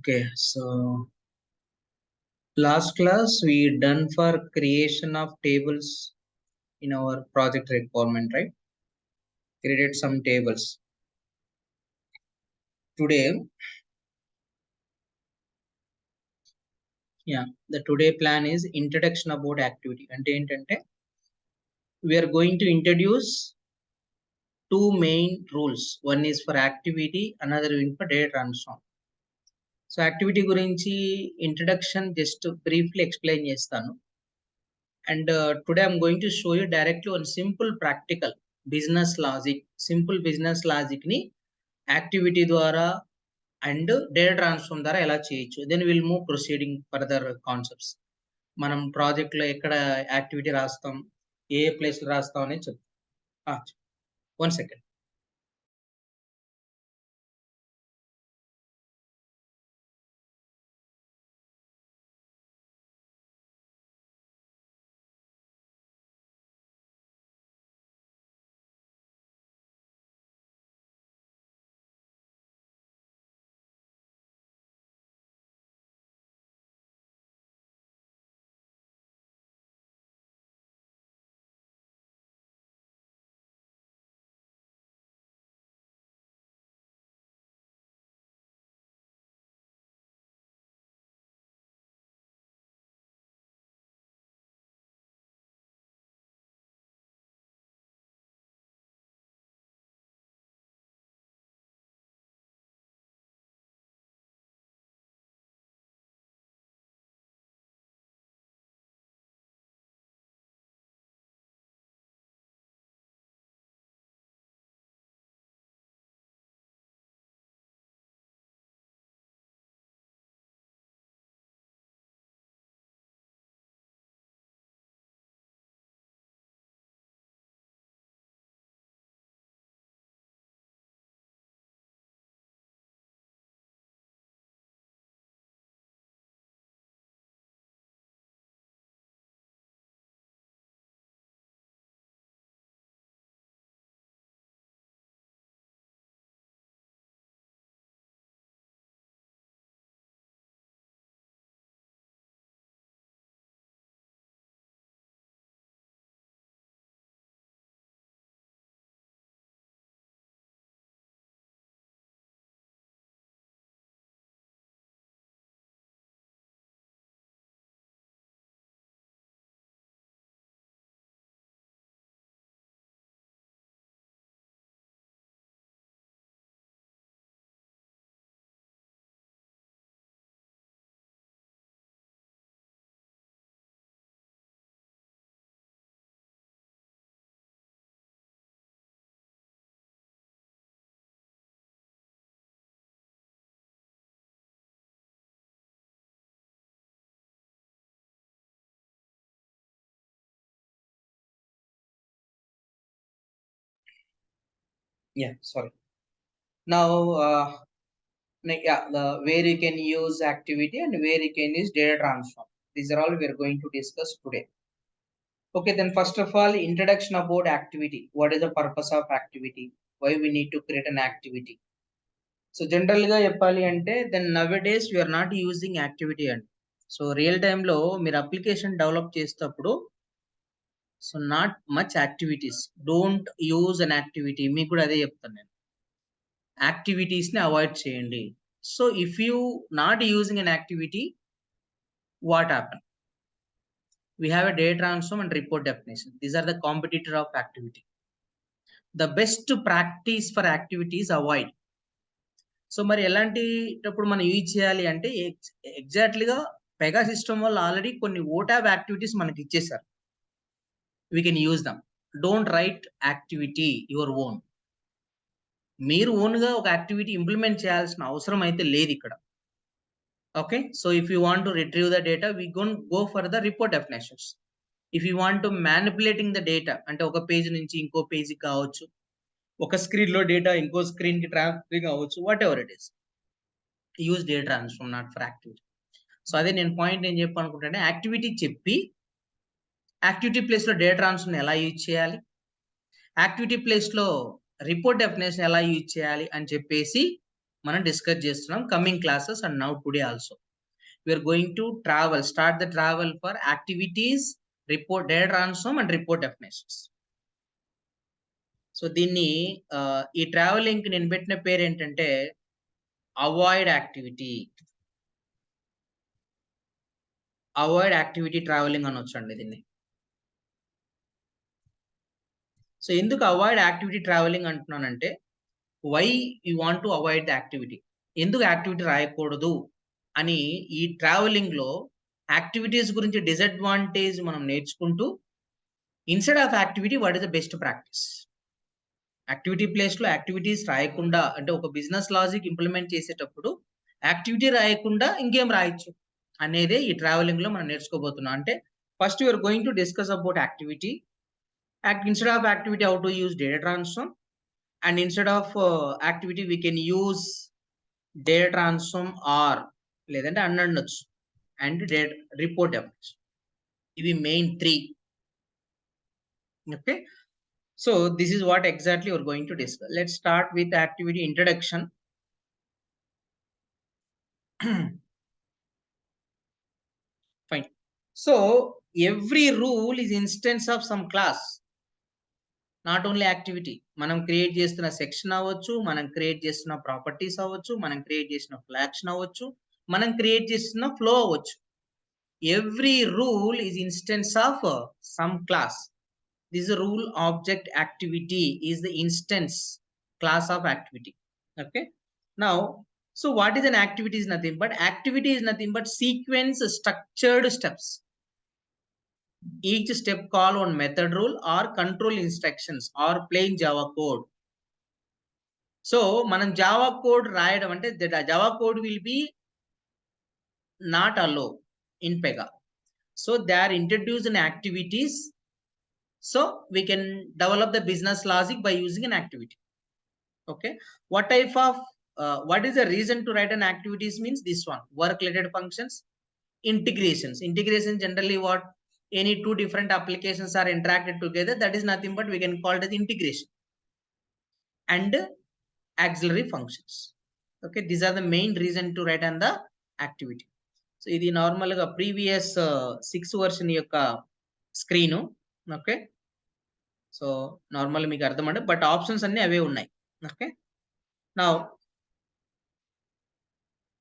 Okay, so last class we done for creation of tables in our project requirement, right? Created some tables. Today, the today plan is introduction about activity. Ante we are going to introduce two main rules. One is for activity, another one for data transform. So activity గురించి introduction just briefly explain చేస్తాను. And today I'm going to show you directly on simple practical business logic, simple business logic ni activity ద్వారా and data transform ద్వారా ఎలా చేయొచ్చు. Then will move proceeding further concepts. మనం ప్రాజెక్ట్లో ఎక్కడ activity రాస్తాం, ఏ ప్లేస్లో రాస్తాం అనేది చెప్తాం. 1 second. Sorry. Now, where you can use activity and where you can use data transform. These are all we are going to discuss today. Okay, then first of all, introduction about activity. What is the purpose of activity? Why we need to create an activity? So జనరల్గా చెప్పాలి అంటే then nowadays we are not using activity అండి. So real టైంలో మీరు application develop చేసేటప్పుడు so not much activities, don't use an activity. మీకు కూడా అదే చెప్తాను నేను, యాక్టివిటీస్ని అవాయిడ్ చేయండి. So if you not using an activity, what happen? We have a data transform and report definition. These are the competitor of activity. The best practice for activities avoid. So మరి ఎలాంటిటప్పుడు మనం use చేయాలి అంటే ఎగ్జాక్ట్లీగా Pega system వల్ల already కొన్ని ఓటాబ్ activities మనకి ఇచ్చేసారు. We can use them. Don't write activity your own. మీరు ఓన్గా ఒక యాక్టివిటీ ఇంప్లిమెంట్ చేయాల్సిన అవసరం అయితే లేదు ఇక్కడ. Okay, so if you want to retrieve the data, we go for the report definitions. If you want to manipulating the data, అంటే ఒక పేజ్ నుంచి ఇంకో పేజీ కావచ్చు, ఒక స్క్రీన్ లో డేటా ఇంకో స్క్రీన్ కి ట్రాన్స్ఫర్ కావచ్చు, what ever it is, use data transform not for activity. So అదే నేను పాయింట్ ఏం చెప్పాలనుకుంటే, యాక్టివిటీ చెప్పి యాక్టివిటీ ప్లేస్ లో డేటా ట్రాన్స్ఫార్మ్ ఎలా యూజ్ చేయాలి, యాక్టివిటీ ప్లేస్ లో రిపోర్ట్ డెఫినేషన్ ఎలా యూజ్ చేయాలి అని చెప్పేసి మనం డిస్కస్ చేస్తున్నాం coming classes and now today also we are going to start the travel for activities, report, data transform and report definitions. So దీన్ని ఈ ట్రావెలింగ్ నేను పెట్టిన పేరు ఏంటంటే అవాయిడ్ యాక్టివిటీ ట్రావెలింగ్ అనొచ్చు అండి దీన్ని. సో ఎందుకు అవాయిడ్ యాక్టివిటీ ట్రావెలింగ్ అంటున్నానంటే why you want to avoid the activity, ఎందుకు యాక్టివిటీ రాయకూడదు అని ఈ ట్రావెలింగ్ లో యాక్టివిటీస్ గురించి డిసడ్వాంటేజ్ మనం నేర్చుకుంటూ instead of activity what is the best practice, activity place లో యాక్టివిటీస్ రాయకుండా అంటే ఒక బిజినెస్ లాజిక్ ఇంప్లిమెంట్ చేసేటప్పుడు యాక్టివిటీ రాయకుండా ఇంకేం రాయొచ్చు అనేదే ఈ ట్రావెలింగ్ లో మనం నేర్చుకోబోతున్నాం. అంటే first you're going to discuss about activity, instead of activity how to use data transform, and instead of activity we can use data transform or లేదంటే అనొచ్చు అండ్ రిపోర్ట్ డెఫినేషన్. ఇవి main 3. Okay, so this is what exactly we're going to discuss. Let's start with activity introduction. Fine. So every rule is instance of some class, not only activity. మనం create చేస్తున్న section అవ్వచ్చు, మనం create చేస్తున్న properties అవ్వచ్చు, మనం create చేసిన ఫ్లాక్షన్ అవ్వచ్చు, మనం క్రియేట్ చేస్తున్న ఫ్లో అవ్వచ్చు. Every rule is instance of some class. This rule object activity is the instance class of activity. Okay, now so what is an activity? Is nothing but activity is nothing but sequence structured steps, each step call on method rule or control instructions or plain Java code. So manam Java code రాయడం అంటే the Java code will be not allowed in Pega, so they are introduced in activities. So we can develop the business logic by using an activity. Okay, what type of what is the reason to write an activities means this one, work related functions, integrations. Integration generally what, any two different applications are interacted together, that is nothing but we can call it as integration. And auxiliary functions. Okay, these are the main reason to write on the activity. So ఇది normal గా previous 6 version యొక్క screen. Okay, so normal మీకు అర్థమంటే but options అన్ని అవే ఉన్నాయి. Okay, now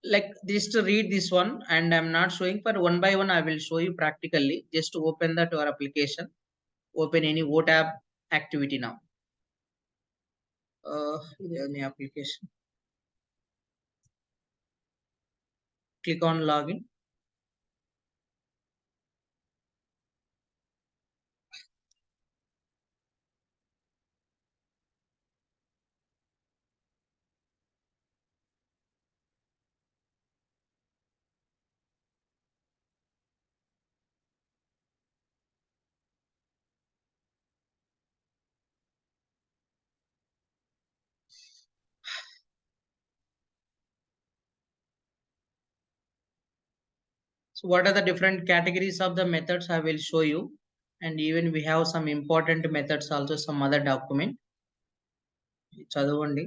like this to read this one, and I'm not showing for one by one, I will show you practically. Just to open that your application, open any OTab activity now. Any application, click on login. So what are the different categories of the methods I will show you, and even we have some important methods also, some other document చదవండి.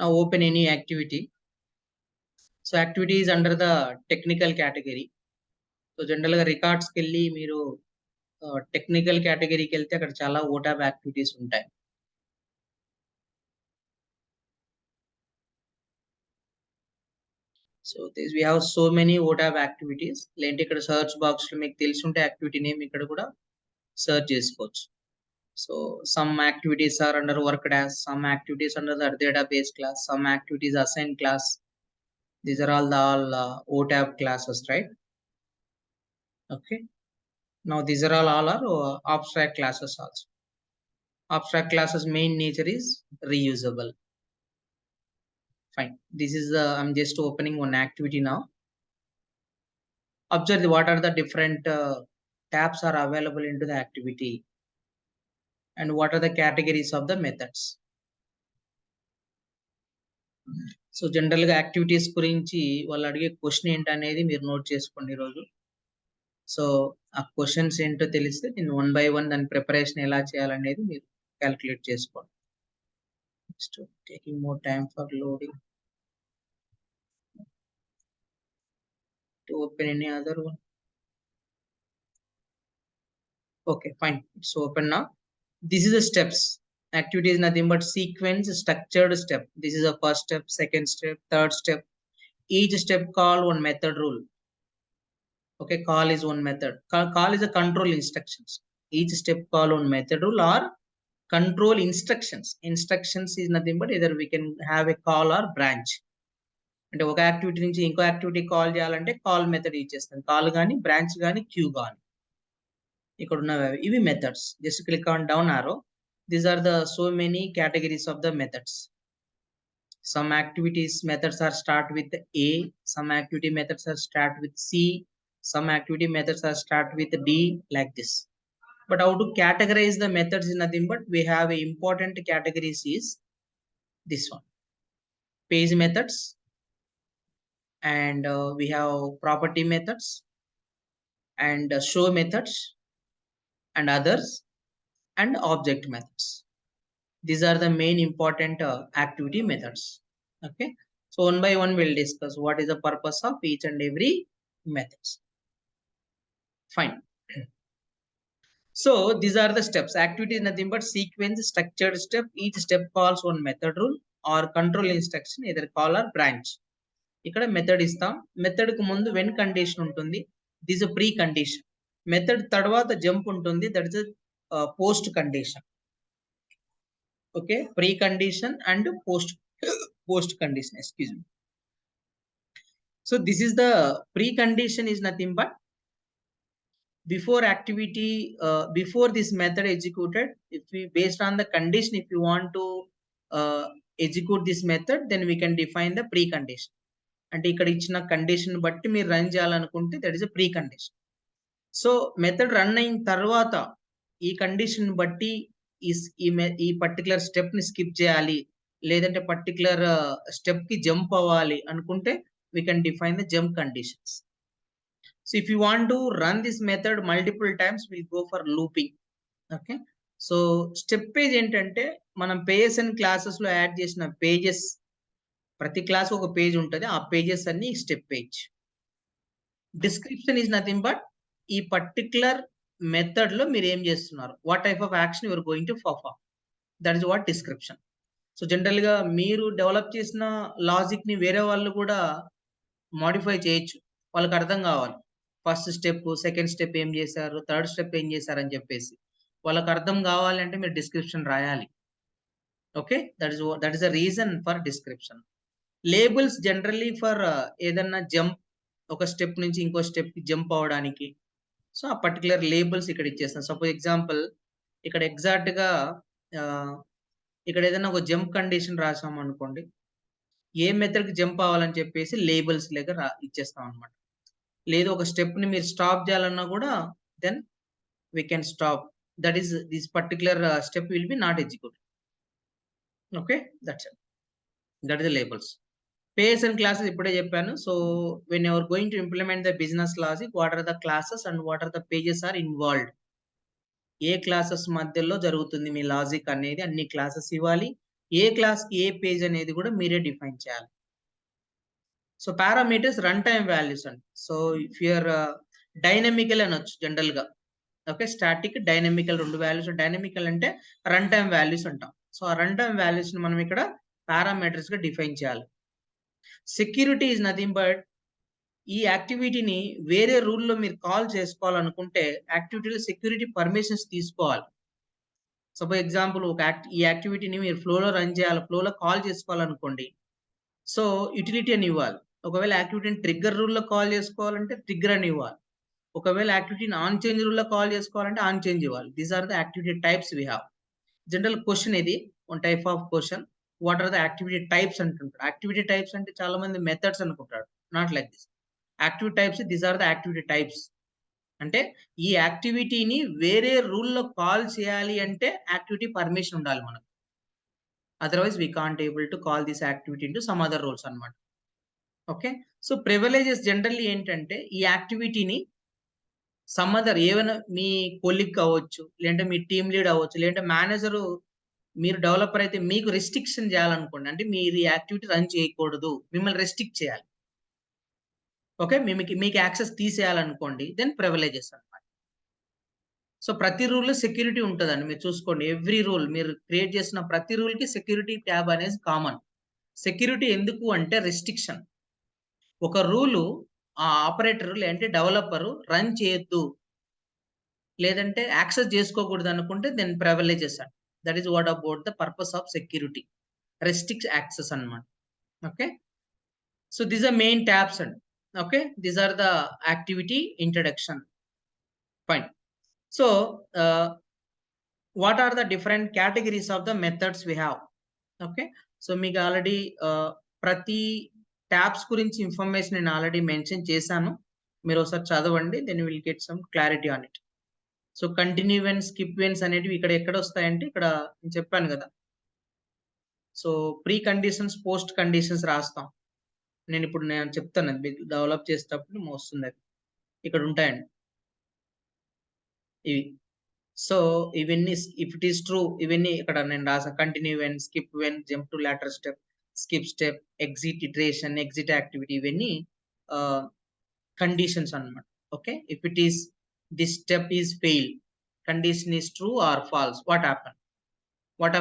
Now open any activity. So activity is under the technical category. So general గా రికార్డ్స్కి వెళ్ళి మీరు technical కేటగిరీకి వెళ్తే అక్కడ చాలా OTab activities ఉంటాయి. So this we have so many OTab activities. లేదంటే ఇక్కడ సర్చ్ బాక్స్ లో మీకు తెలిసి ఉంటే యాక్టివిటీ నేమ్ ఇక్కడ కూడా సర్చ్ చేసుకోవచ్చు. So some activities are under worked as, some activities under the database class, some activities assigned class. These are all OTab classes, right? Okay, now these are all are abstract classes also. Abstract classes main nature is reusable. Fine, this is I'm just opening one activity now. Observe what are the different tabs are available into the activity and what are the categories of the methods. So general గా activities గురించి వాళ్ళు అడిగే question ఏంటనేది మీరు note చేసుకోండి ఈరోజు. So ఆ questions ఏంటో తెలిస్తే నేను 1 by 1 దాని ప్రిపరేషన్ ఎలా చేయాలనేది మీరు క్యాలిక్యులేట్ చేసుకోండి. Next taking more time for loading to open any other one. Okay, fine. It's open now. This is the steps. Activity is nothing but sequence, structured step. This is the first step, second step, third step. Each step call one method rule. Okay, call is one method. Call is a control instructions. Each step call one method rule or control instructions. Instructions is nothing but either we can have a call or branch. అంటే ఒక activity నుంచి ఇంకో activity call చేయాలంటే call method use చేస్తాం. Call కానీ branch కానీ queue కానీ. ఇక్కడ ఉన్నవి ఇవి methods. Just click on down ఆరో. These are the so many categories of the methods. Some activities methods are start with A, some activity methods are start with C, some activity methods are start with D, like this. But how to categorize the methods is nothing but we have a important categories is this one. Page methods, and we have property methods, and show methods, and others, and object methods. These are the main important activity methods. Okay, so one by one we'll discuss what is the purpose of each and every methods. Fine. So these are the steps. Activity is nothing but sequence, structured step. Each step calls one method rule or control instruction, either call or branch. ఇక్కడ method ఇస్తాం. Method కు ముందు when condition ఉంటుంది. This pre condition. Method తర్వాత jump ఉంటుంది. That is post condition. Okay, pre condition and post condition. Excuse me. So this is the pre condition is nothing but before activity, before this method executed, if we based on the condition, if you want to execute this method, then we can define the precondition. అంటే ఇక్కడ ఇచ్చిన condition బట్టి మీరు run చేయాలనుకుంటే that is a pre condition. So method run అయిన తర్వాత ఈ condition బట్టి ఈ పర్టికులర్ స్టెప్ ని స్కిప్ చేయాలి, లేదంటే పర్టికులర్ స్టెప్ కి జంప్ అవ్వాలి అనుకుంటే we can define the jump conditions. So if you want to run this method multiple times, we go for looping. Okay, so step page ఏంటంటే మనం పేజెస్ అండ్ క్లాసెస్ లో add చేసిన pages, ప్రతి class ఒక page ఉంటుంది. ఆ pages అన్ని step page. Description is nothing but ఈ పర్టికులర్ మెథడ్ లో మీరు ఏం చేస్తున్నారు, what type of action you're going to perform, that is what description. So general గా మీరు డెవలప్ చేసిన లాజిక్ ని వేరే వాళ్ళు కూడా మోడిఫై చేయొచ్చు, వాళ్ళకి అర్థం కావాలి. ఫస్ట్ స్టెప్, సెకండ్ స్టెప్ ఏం చేశారు, థర్డ్ స్టెప్ ఏం చేశారు అని చెప్పేసి వాళ్ళకి అర్థం కావాలి అంటే మీరు డిస్క్రిప్షన్ రాయాలి. Okay, that is the reason for description. Labels generally for ఏదన్నా జంప్, ఒక స్టెప్ నుంచి ఇంకో స్టెప్ కి జంప్ అవడానికి. సో ఆ పర్టికులర్ లేబుల్స్ ఇక్కడ ఇచ్చేస్తాం. సపోజ్ ఎగ్జాంపుల్ ఇక్కడ ఎగ్జాక్ట్ గా ఇక్కడ ఏదైనా ఒక జంప్ కండిషన్ రాసాం అనుకోండి, ఏ మెథడ్ కి జంప్ అవ్వాలని చెప్పేసి లేబుల్స్ లేక ఇచ్చేస్తాం అనమాట. లేదు ఒక స్టెప్ ని మీరు స్టాప్ చేయాలన్నా కూడా then we can stop. That is this particular step will be not executed. Okay, that's the labels. Pages and classes ఇప్పుడే చెప్పాను. So when you're going to implement the business logic, what are the classes and what are the pages are involved. ఏ classes మధ్యలో జరుగుతుంది మీ logic అనేది అన్ని classes ఇవ్వాలి. ఏ class కి ఏ page అనేది కూడా మీరే డిఫైన్ చేయాలి. So parameters run time values అండి. సో ఇఫ్ యూఆర్ డైనమికల్ అనొచ్చు జనరల్ గా. ఓకే, స్టాటిక్, డైనమికల్ రెండు వాల్యూస్. డైనమికల్ అంటే రన్ టైమ్ వాల్యూస్ అంటాం. సో ఆ రన్ టైమ్ వాల్యూస్ ని మనం ఇక్కడ పారామీటర్స్ గా డిఫైన్ చేయాలి. సెక్యూరిటీ ఈజ్ నథింగ్ బట్ ఈ యాక్టివిటీని వేరే రూల్లో మీరు కాల్ చేసుకోవాలనుకుంటే యాక్టివిటీలో సెక్యూరిటీ పర్మిషన్స్ తీసుకోవాలి. సపోజ్ ఎగ్జాంపుల్ ఈ యాక్టివిటీని మీరు ఫ్లోలో రన్ చేయాలి, ఫ్లోలో కాల్ చేసుకోవాలనుకోండి, సో యూటిలిటీ అని ఇవ్వాలి. ఒకవేళ యాక్టివిటీని ట్రిగ్గర్ రూల్లో కాల్ చేసుకోవాలంటే ట్రిగ్గర్ అని ఇవ్వాలి. ఒకవేళ యాక్టివిటీని ఆన్ చేంజ్ రూల్లో కాల్ చేసుకోవాలంటే ఆన్ చేంజ్ ఇవ్వాలి. These are the activity types we have. General question ఇది, one type of question. What are the activity types అంటుంటారు. యాక్టివిటీ టైప్స్ అంటే చాలా మంది మెథడ్స్ అనుకుంటారు. Not like this. Activity types, these are the activity types. అంటే ఈ యాక్టివిటీని వేరే రూల్లో call చేయాలి అంటే యాక్టివిటీ పర్మిషన్ ఉండాలి మనకు. Otherwise we can't able to call this activity into some other rules అనమాట. ఓకే, సో ప్రివిలేజెస్ జనరల్లీ ఏంటంటే ఈ యాక్టివిటీని సమ్ అదర్ ఏమైనా మీ కొలీగ్ అవ్వచ్చు, లేదంటే మీ టీమ్ లీడ్ అవ్వచ్చు, లేదంటే మేనేజర్ మీరు డెవలపర్ అయితే మీకు రెస్ట్రిక్షన్ చేయాలనుకోండి, అంటే మీరు ఈ యాక్టివిటీ రన్ చేయకూడదు, మిమ్మల్ని రెస్ట్రిక్ట్ చేయాలి. ఓకే, మీకు యాక్సెస్ తీసేయాలనుకోండి, దెన్ ప్రివిలేజెస్ అన్నమాట. సో ప్రతి రూల్ సెక్యూరిటీ ఉంటుందండి, మీరు చూసుకోండి. ఎవ్రీ రూల్ మీరు క్రియేట్ చేసిన ప్రతి రూల్ కి సెక్యూరిటీ ట్యాబ్ అనేది కామన్. సెక్యూరిటీ ఎందుకు అంటే రెస్ట్రిక్షన్. ఒక రూలు ఆ ఆపరేటర్ లేదంటే డెవలపర్ రన్ చేయొద్దు, లేదంటే యాక్సెస్ చేసుకోకూడదు అనుకుంటే దెన్ ప్రివిలేజెస్ అండి. That is what about the purpose of security. Restrict access అన్నమాట. Okay, so these are main tabs అండి. Okay, these are the activity introduction. Fine. So what are the different categories of the methods we have? Okay, so మీకు already ప్రతి tabs గురించి information నేను already mention చేశాను. మీరు ఒకసారి చదవండి, then will get some clarity on it. So continue when, skip whens అనేటివి ఇక్కడ ఎక్కడ వస్తాయంటే, ఇక్కడ నేను చెప్పాను కదా. So pre conditions, post conditions రాస్తాం. నేను చెప్తాను, అది డెవలప్ చేసేటప్పుడు వస్తుంది, అది ఇక్కడ ఉంటాయండి ఇవి. సో ఇవన్నీ ఇఫ్ ఇట్ ఈస్ ట్రూ, ఇవన్నీ ఇక్కడ నేను రాసా. Continue when, skip when, jump to later step, skip step, exit iteration, exit activity, ఇవన్నీ కండిషన్స్ అన్నమాట. Okay, if it is this step is fail, condition is true or false, what happen, what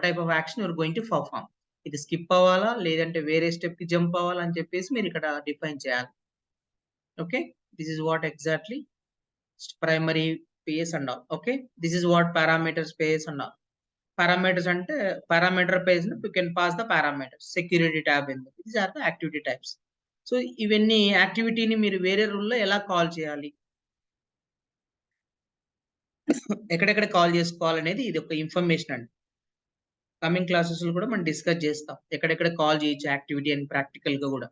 type of action you're going to perform. ఇది skip అవ్వాలా, లేదంటే వేరే step కి jump అవ్వాలా అని చెప్పేసి మీరు ఇక్కడ డిఫైన్ చేయాలి. Okay, this is what exactly primary page and all. Okay, this is what parameters page and all. Parameters అంటే parameter page you can pass the parameters. Security tab ఎందుకు, these are the activity types. So ఇవన్నీ యాక్టివిటీని మీరు వేరే రూల్లో ఎలా call చేయాలి, ఎక్కడెక్కడ call చేసుకోవాలనేది ఇది ఒక ఇన్ఫర్మేషన్ అండి. కమింగ్ క్లాసెస్ లో కూడా మనం డిస్కస్ చేస్తాం, ఎక్కడెక్కడ కాల్ చేయొచ్చు యాక్టివిటీ అని ప్రాక్టికల్ గా కూడా.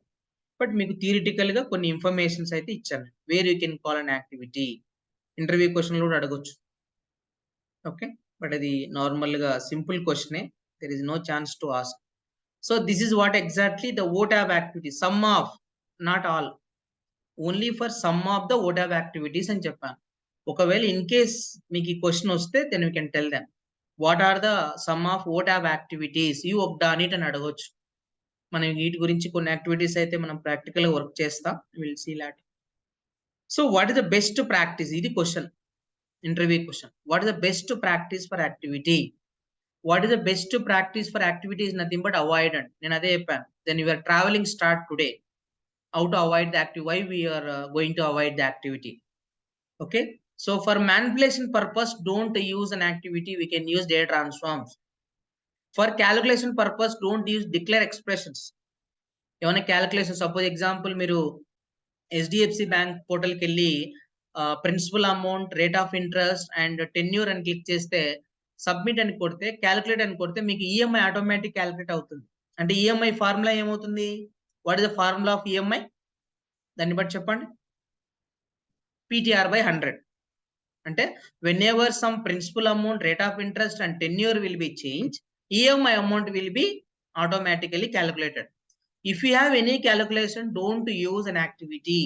బట్ మీకు థియరిటికల్ గా కొన్ని ఇన్ఫర్మేషన్స్ అయితే ఇచ్చాను, where you can call an activity. Interview question కూడా అడగొచ్చు. ఓకే, బట్ అది నార్మల్ గా సింపుల్ క్వశ్చనే, there is no chance to ask. So this is what exactly the OTAB activity, some of, not all, only for some of the OTAB activities అని చెప్పాను. ఒకవేళ in case మీకు ఈ question వస్తే then you can tell them what are the some of OTAB activities, you work on it అని అడగొచ్చు. మనం వీటి గురించి కొన్ని యాక్టివిటీస్ అయితే మనం ప్రాక్టికల్ గా వర్క్ చేస్తాం, will see lot. So what is the best practice, ఇది question, interview question. What is the best practice for activity? What is the best practice for activity is nothing but avoid and నేను అదే చెప్పాను. Then your travelling start today, how to avoid the active, why we're going to avoid the activity. Okay, so for manipulation purpose don't use an activity, we can use data transforms. For calculation purpose don't use declare expressions. ఏమైనా calculation, suppose example మీరు HDFC bank పోర్టల్కి వెళ్ళి principal amount, rate of interest and tenure అని click చేస్తే, submit అని కొడితే, calculate అని కొడితే మీకు ఈఎంఐ ఆటోమేటిక్ క్యాలిక్యులేట్ అవుతుంది. అంటే ఈఎంఐ ఫార్ములా ఏమవుతుంది, what is the formula of EMI, దాన్ని బట్టి చెప్పండి. PTR/100. అంటే whenever some principal amount, rate of interest and tenure will be change, EMI amount will be automatically calculated. If you have any calculation, don't use an activity.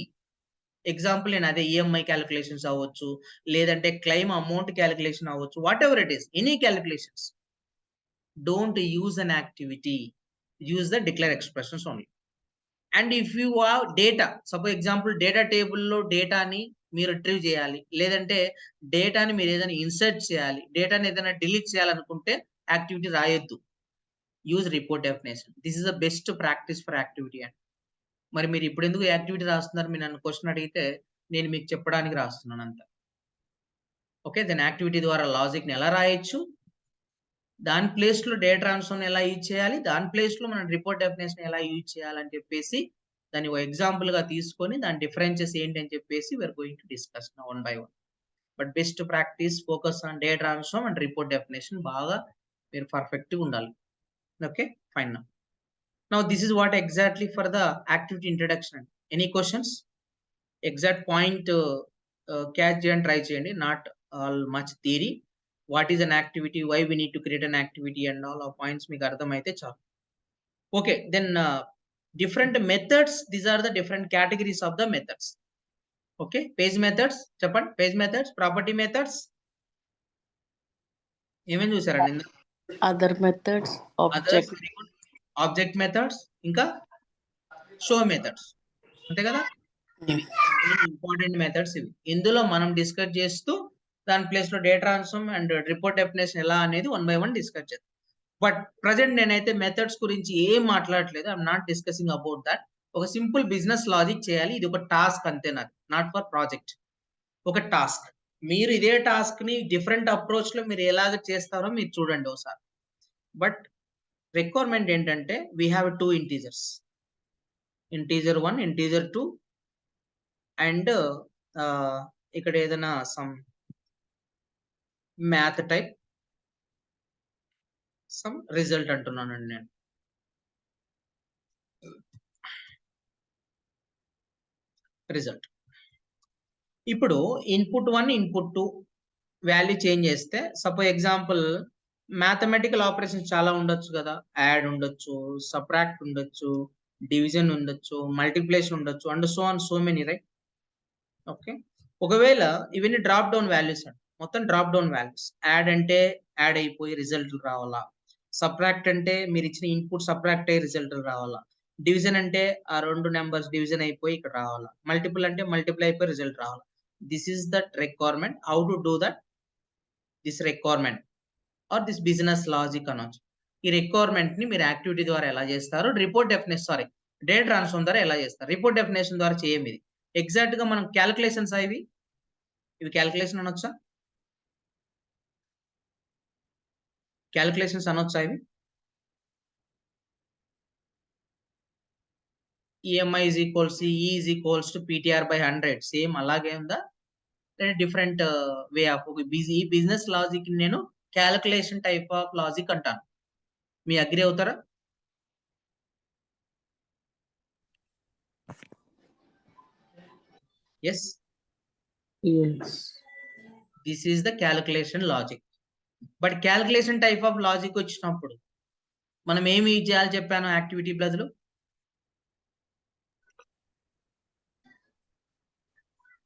Example నేను అదే EMI calculations అవ్వచ్చు, లేదంటే claim amount calculation అవ్వచ్చు, what ever it is, any calculations, don't use an activity, use the declare expressions only. And if you have data, suppose example data టేబుల్లో డేటాని మీరు retrieve చేయాలి, లేదంటే డేటాని మీరు ఏదైనా ఇన్సర్ట్ చేయాలి, డేటాని ఏదైనా డిలీట్ చేయాలనుకుంటే యాక్టివిటీ రాయొద్దు, use report definition. This is the best practice for activity and. మరి మీరు ఇప్పుడు ఎందుకు యాక్టివిటీ రాస్తున్నారు, మీరు నన్ను క్వశ్చన్ అడిగితే నేను మీకు చెప్పడానికి రాస్తున్నాను అంత. ఓకే, దెన్ యాక్టివిటీ ద్వారా లాజిక్ ని ఎలా రాయొచ్చు, దాని ప్లేస్ లో డేటా ట్రాన్స్ఫార్మ్ ఎలా యూజ్ చేయాలి, దాని ప్లేస్ లో మనం రిపోర్ట్ డెఫినేషన్ ఎలా యూజ్ చేయాలని చెప్పేసి దాన్ని ఒక ఎగ్జాంపుల్ గా తీసుకొని దాని డిఫరెన్సెస్ ఏంటి అని చెప్పేసి we're going to discuss one by one. But best practice focus on data transform and report definition, బాగా మీరు పర్ఫెక్ట్ గా ఉండాలి. Okay, fine. Now this is what exactly for the activity introduction. Any questions? Exact point catch and try cheyandi, not all much theory. What is an activity, why we need to create an activity and all of points meeku ardham aithe chalu. Okay, then different methods, these are the different categories of the methods. Okay, page methods cheppandi, page methods, property methods, even chusarandi. other methods, others, object. Very good. Object methods, ఇంకా show methods, అంతే కదా. Main important methods ఇవి. ఇందులో మనం discuss చేస్తూ దాని place లో data transform and report definition ఎలా అనేది 1 by 1 డిస్కస్ చేద్దాం. బట్ ప్రజెంట్ నేనైతే మెథడ్స్ గురించి ఏం మాట్లాడట్లేదు. I'm not discussing about that. ఒక సింపుల్ బిజినెస్ లాజిక్ చేయాలి, ఇది ఒక టాస్క్ అంతే, నాకు నాట్ ఫర్ ప్రాజెక్ట్. ఒక టాస్క్, మీరు ఇదే టాస్క్ ని డిఫరెంట్ అప్రోచ్ లో మీరు ఎలాగ చేస్తారో మీరు చూడండి ఒకసారి. బట్ రిక్వైర్మెంట్ ఏంటంటే we have 2 integers, integer 1, integer 2, and ఇక్కడ ఏదైనా some math type, some result అంటున్నానండి నేను. రిజల్ట్. ఇప్పుడు ఇన్పుట్ 1, ఇన్పుట్ 2 వాల్యూ చేంజ్ చేస్తే, సపోజ్ ఎగ్జాంపుల్ మ్యాథమెటికల్ ఆపరేషన్స్ చాలా ఉండొచ్చు కదా. యాడ్ ఉండొచ్చు, సబ్ట్రాక్ట్ ఉండొచ్చు, డివిజన్ ఉండొచ్చు, మల్టిప్లికేషన్ ఉండొచ్చు, and so on so many, right. Okay, ఒకవేళ ఇవన్నీ డ్రాప్ డౌన్ వాల్యూస్ అండి, మొత్తం డ్రాప్ డౌన్ వాల్యూస్. యాడ్ అంటే యాడ్ అయిపోయి రిజల్ట్ రావాలా, సబ్ట్రాక్ట్ అంటే మీరు ఇచ్చిన ఇన్పుట్ సబ్ట్రాక్ట్ అయ్యి రిజల్ట్ రావాలా, డివిజన్ అంటే ఆ 2 నెంబర్స్ డివిజన్ అయిపోయి ఇక్కడ రావాలా, మల్టిపుల్ అంటే మల్టిపుల్ అయిపోయి రిజల్ట్ రావాలా. This is that requirement. How to do that? This requirement or this business logic అనొచ్చు. ఈ రిక్వైర్మెంట్ ని మీరు యాక్టివిటీ ద్వారా ఎలా చేస్తారు, report definition, sorry, data transform ద్వారా ఎలా చేస్తారు. రిపోర్ట్ డెఫినేషన్ ద్వారా చేయం. ఇది ఎగ్జాక్ట్ గా మనం క్యాలిక్యులేషన్స్ ఇవి క్యాలిక్యులేషన్ అనొచ్చా, క్యాలిక్యులేషన్స్ అనొచ్చా ఇవి? EMI is equals E is equals to PTR by 100, same అలాగే ఉందా, different way of busy business logic నేను క్యాలిక్యులేషన్ టైప్ ఆఫ్ లాజిక్ అంటాను. మీ అగ్రి అవుతారా? Yes, Yes. This is the calculation logic. But calculation type of logic వచ్చినప్పుడు మనం ఏమి use చేయాలి చెప్పాను యాక్టివిటీ బదులు?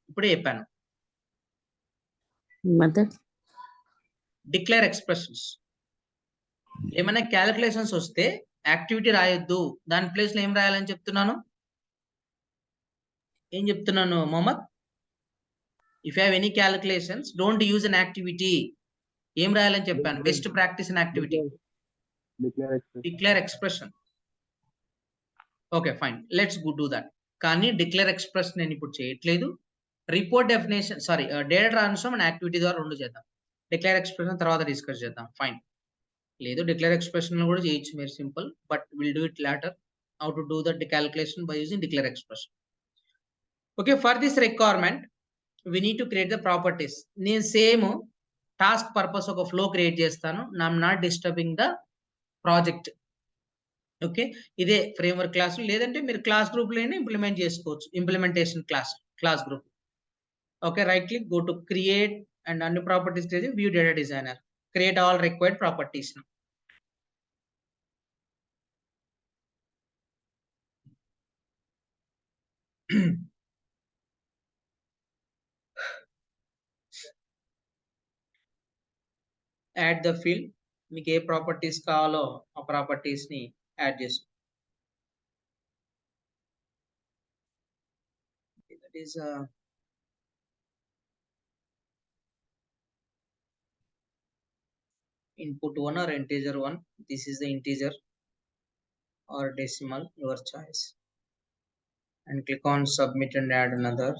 ఇప్పుడే చెప్పాను, Method. Declare expressions. ఏమైనా క్యాలిక్యులేషన్స్ వస్తే యాక్టివిటీ రాయొద్దు, దాని ప్లేస్ లో ఏం రాయాలని చెప్తున్నాను? ఏం చెప్తున్నాను Mohammed? If you have any calculations don't use an activity. ఏం రాయాలని చెప్పాను? Best practice in activity, declare expression. Okay fine, let's go do that. కానీ డిక్లేర్ ఎక్స్ప్రెషన్ నేను ఇప్పుడు చేయట్లేదు. Report definition, sorry, data transform and activity ద్వారా 2 చేద్దాం. డిక్లేర్ ఎక్స్ప్రెషన్ తర్వాత డిస్కస్ చేద్దాం. ఫైన్, లేదు డిక్లేర్ ఎక్స్ప్రెషన్ కూడా చేయొచ్చు మీరు, simple, but will do it later. How to do that calculation by using declare expression. Okay, for this requirement we need to create the properties. నేను సేమ్ టాస్క్ పర్పస్ ఒక flow create చేస్తాను. I'm not disturbing the project. Okay, ఇదే framework class, లేదంటే మీరు class group లోనే implement చేసుకోవచ్చు, implementation class group. Okay, right click, go to create and అన్ని properties view data designer, create all required properties. Add the field, మీకు ఏ properties కావాలో ఆ properties ని యాడ్ చేసుకో. That is input 1 or integer 1. This is the integer or decimal, your choice, and click on submit and add another.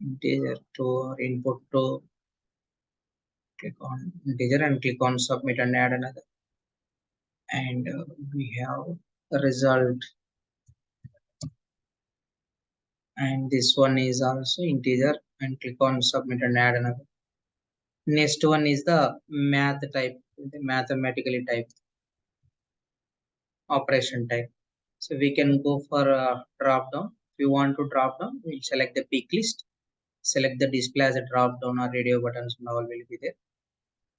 Integer 2 or input 2, click on integer and click on submit and add another, and we have the result, and this one is also integer, and click on submit and add another. Next one is the math type, the mathematically type operation type. So we can go for a drop down. If you want to drop down, we'll select the pick list, select the display as a drop down or radio buttons and all will be there,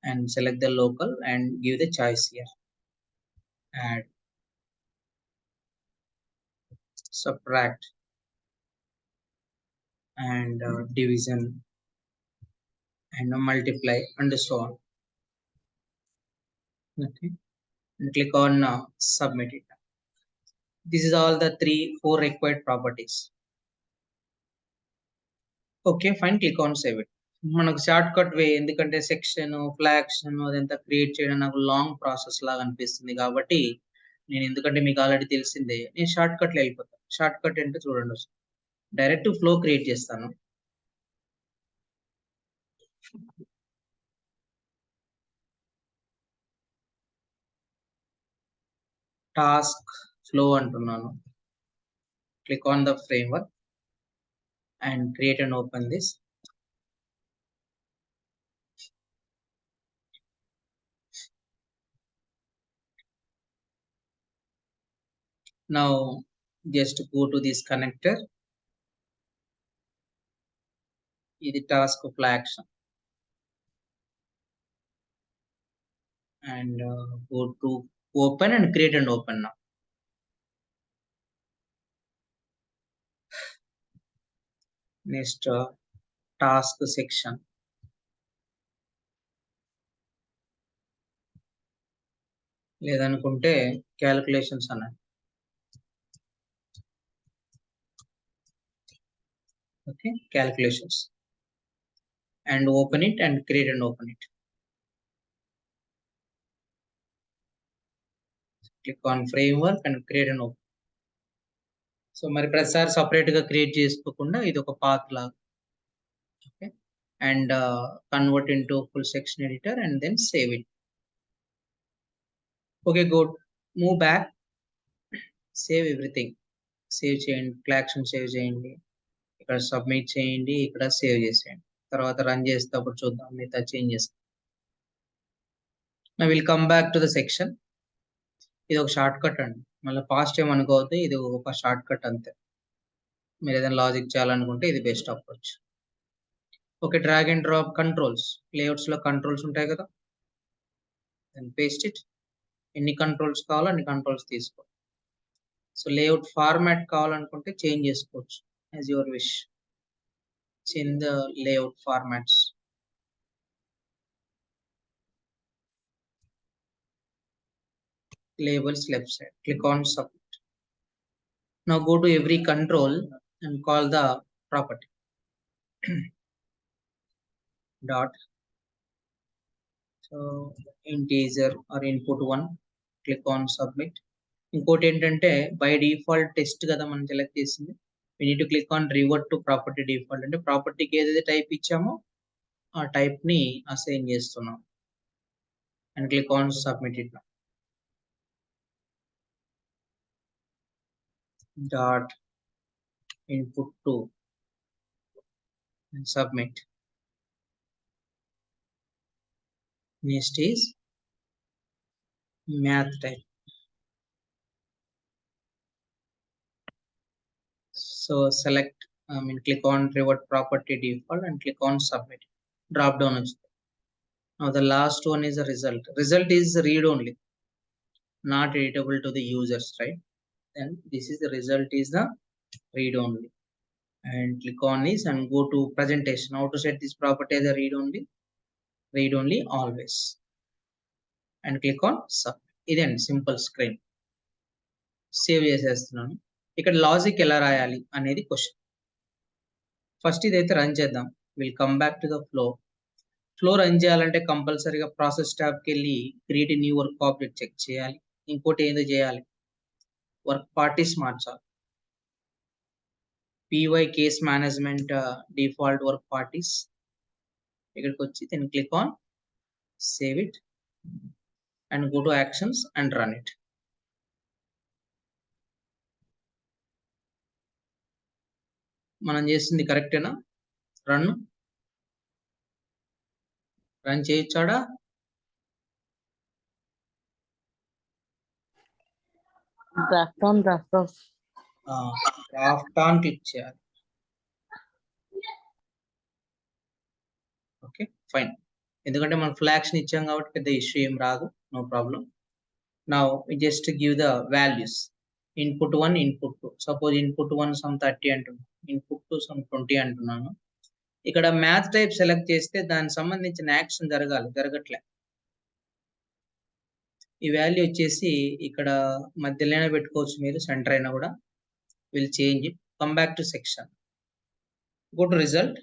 and select the local and give the choice here, add. subtract, and division, and multiply, and so on. Okay, and click on submit it. This is all the 4 required properties. Okay, fine, click on save it. మనకు short cut వే, ఎందుకంటే section ఫ్లాక్షన్ అదంతా create చేయడం నాకు long process లాగా అనిపిస్తుంది కాబట్టి నేను, ఎందుకంటే మీకు ఆల్రెడీ తెలిసిందే, నేను షార్ట్ కట్లో వెళ్ళిపోతాను. షార్ట్ కట్ అంటే చూడండి, డైరెక్ట్ ఫ్లో క్రియేట్ చేస్తాను. టాస్క్ ఫ్లో అంటున్నాను. Click on the framework and create and open this. Now just go to this connector. This is task of action, and go to open and create and open now. Next task section. లేదనుకుంటే calculations అన్నాడు. Okay, calculations, and open it and create and open it. Click on framework and create and open. So మరి ప్రతిసారి separate గా create చేసుకోకుండా ఇది ఒక path లాగా. Okay, and convert into full section editor and then save it. Okay, good. Move back, save everything. Save చేయండి, క్లాక్షన్ save చేయండి, ఇక్కడ సబ్మిట్ చేయండి, ఇక్కడ సేవ్ చేసేయండి. తర్వాత రన్ చేసేటప్పుడు చూద్దాం మిగతా changes. I will come back to the section. ఇది ఒక షార్ట్ కట్ అండి, మళ్ళీ పాస్ట్ ఏమనుకోవద్దు, ఇది ఒక షార్ట్ కట్ అంతే. మీరు ఏదైనా లాజిక్ చేయాలనుకుంటే ఇది best approach. Okay, drag and drop controls. Layouts లో కంట్రోల్స్ ఉంటాయి కదా, దెన్ పేస్ట్ ఇట్. ఎన్ని కంట్రోల్స్ కావాలో అన్ని కంట్రోల్స్ తీసుకో. సో లేఅవుట్ ఫార్మాట్ కావాలనుకుంటే చేంజ్ చేసుకోవచ్చు as your wish. Change the layout formats. Labels left side, click on submit. Now go to every control and call the property. Dot, so integer or input 1, click on submit. ఇంకోటి ఏంటంటే by default test కదా మనం select చేసింది. we need to click on revert to property default, అంటే ప్రాపర్టీకి ఏదైతే type ఇచ్చామో ఆ టైప్ ని అసైన్ చేస్తున్నాం. And click on submit it. dot input 2 and submit. Next is math type. So select, click on revert property default and click on submit. Drop down. Now the last one is a result. Result is read only, not editable to the users, right? Then this is the result is the read only. And click on this and go to presentation. How to set this property as a read only always. And click on submit. Then simple screen. Save చేసేస్తున్నాను. ఇక్కడ logic ఎలా రాయాలి అనేది question. First ఇదైతే run చేద్దాం. Will come back to the flow run చేయాలంటే కంపల్సరీగా process ట్యాబ్కి వెళ్ళి create new work object check చేయాలి. ఇంకోటి ఏదో చేయాలి, వర్క్ పార్టీస్ మార్చాలి. PY case management default work parties ఇక్కడికి వచ్చి then click on save it and go to actions and run it. మనం చేస్తుంది కరెక్టేనా? రన్ చేయొచ్చాడా? Draft on, draft off. Draft on click చేయాలి. Okay, fine. ఎందుకంటే మనం ఫ్లాగ్స్ ఇచ్చాం కాబట్టి పెద్ద ఇష్యూ ఏం రాదు, no problem. Now just give the values. Input 1, input 2. Suppose input 1 some 30 అంటున్నాను, ఇన్పుట్ 2 సమ్ 20 అంటున్నాను. ఇక్కడ మ్యాథ్ టైప్ సెలెక్ట్ చేస్తే దానికి సంబంధించిన యాక్షన్ జరగట్లే. ఈ వాల్యూ వచ్చేసి ఇక్కడ మధ్యలోనే పెట్టుకోవచ్చు, మీరు సెంటర్ అయినా కూడా. Will change it, come back to section, go to result.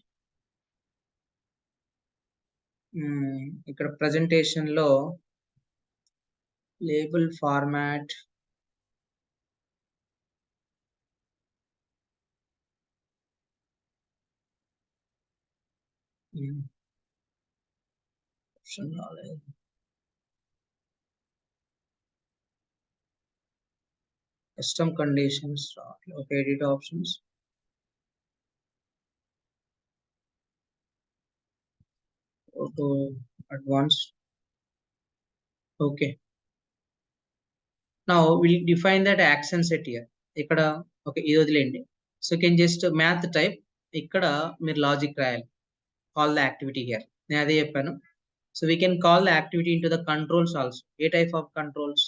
ఇక్కడ ప్రెజెంటేషన్ లో label format custom conditions, okay, edit options, go to advanced. Okay, now we'll define that action set here. ఇక్కడ ఓకే, ఇది వదిలేండి. So can just math type, ఇక్కడ మీరు logic రాయాలి, call the activity here. నేను అదే చెప్పాను. So we can call the activity in to the controls also. ఏ type of controls?